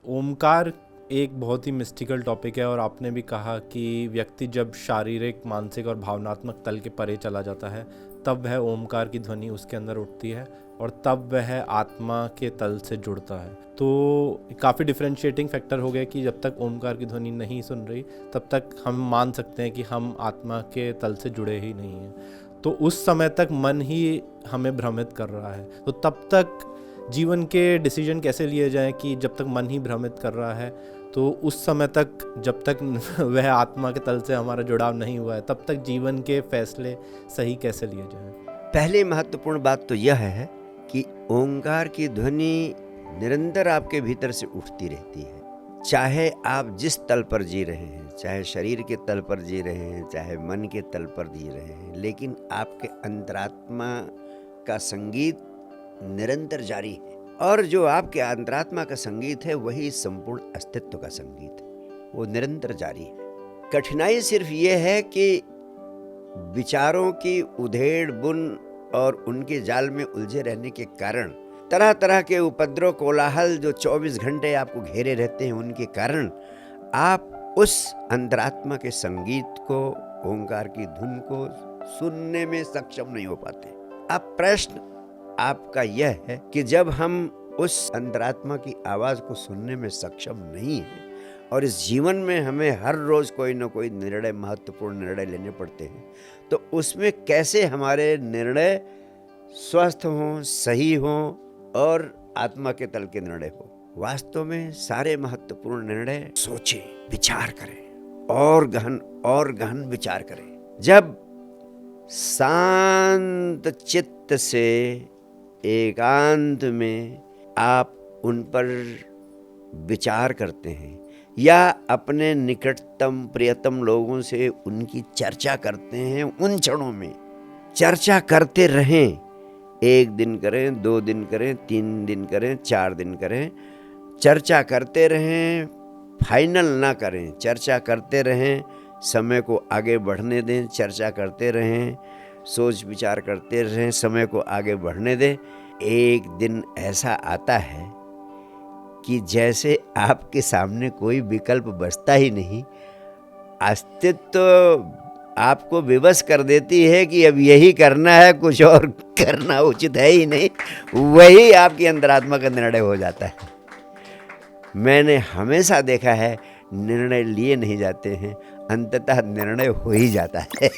ओमकार एक बहुत ही mystical topic है और आपने भी कहा कि व्यक्ति जब शारीरिक, मानसिक और भावनात्मक तल के परे चला जाता है तब वह ओमकार की ध्वनि उसके अंदर उठती है और तब वह आत्मा के तल से जुड़ता है। तो काफ़ी डिफरेंशिएटिंग फैक्टर हो गया कि जब तक ओमकार की ध्वनि नहीं सुन रही तब तक हम मान सकते हैं कि हम आत्मा के तल से जुड़े ही नहीं हैं। तो उस समय तक मन ही हमें भ्रमित कर रहा है। तो तब तक जीवन के डिसीजन कैसे लिए जाएं कि जब तक मन ही भ्रमित कर रहा है, तो उस समय तक जब तक वह आत्मा के तल से हमारा जुड़ाव नहीं हुआ है तब तक जीवन के फैसले सही कैसे लिए जाएं? पहली महत्वपूर्ण बात तो यह है कि ओंकार की ध्वनि निरंतर आपके भीतर से उठती रहती है। चाहे आप जिस तल पर जी रहे हैं, चाहे शरीर के तल पर जी रहे हैं, चाहे मन के तल पर जी रहे हैं, लेकिन आपके अंतरात्मा का संगीत निरंतर जारी है। और जो आपके अंतरात्मा का संगीत है वही संपूर्ण अस्तित्व का संगीत है, वो निरंतर जारी है। कठिनाई सिर्फ ये है कि विचारों की उधेड़ बुन और उनके जाल में उलझे रहने के कारण, तरह तरह के उपद्रव कोलाहल जो 24 घंटे आपको घेरे रहते हैं, उनके कारण आप उस अंतरात्मा के संगीत को, ओंकार की धुन को सुनने में सक्षम नहीं हो पाते। अब प्रश्न आपका यह है कि जब हम उस अंतरात्मा की आवाज को सुनने में सक्षम नहीं हैं और इस जीवन में हमें हर रोज कोई ना कोई निर्णय, महत्वपूर्ण निर्णय लेने पड़ते हैं, तो उसमें कैसे हमारे निर्णय स्वस्थ हों, सही हों और आत्मा के तल के निर्णय हो। वास्तव में सारे महत्वपूर्ण निर्णय सोचें, विचार करें और गहन विचार करें। जब शांत चित्त से एकांत में आप उन पर विचार करते हैं या अपने निकटतम प्रियतम लोगों से उनकी चर्चा करते हैं, उन क्षणों में चर्चा करते रहें। 1 दिन करें, 2 दिन करें, 3 दिन करें, 4 दिन करें, चर्चा करते रहें, फाइनल ना करें, चर्चा करते रहें, समय को आगे बढ़ने दें, चर्चा करते रहें, सोच विचार करते रहें, समय को आगे बढ़ने दें। एक दिन ऐसा आता है कि जैसे आपके सामने कोई विकल्प बचता ही नहीं, अस्तित्व आपको विवश कर देती है कि अब यही करना है, कुछ और करना उचित है ही नहीं। वही आपकी अंतरात्मा का निर्णय हो जाता है। मैंने हमेशा देखा है, निर्णय लिए नहीं जाते हैं, अंततः निर्णय हो ही जाता है।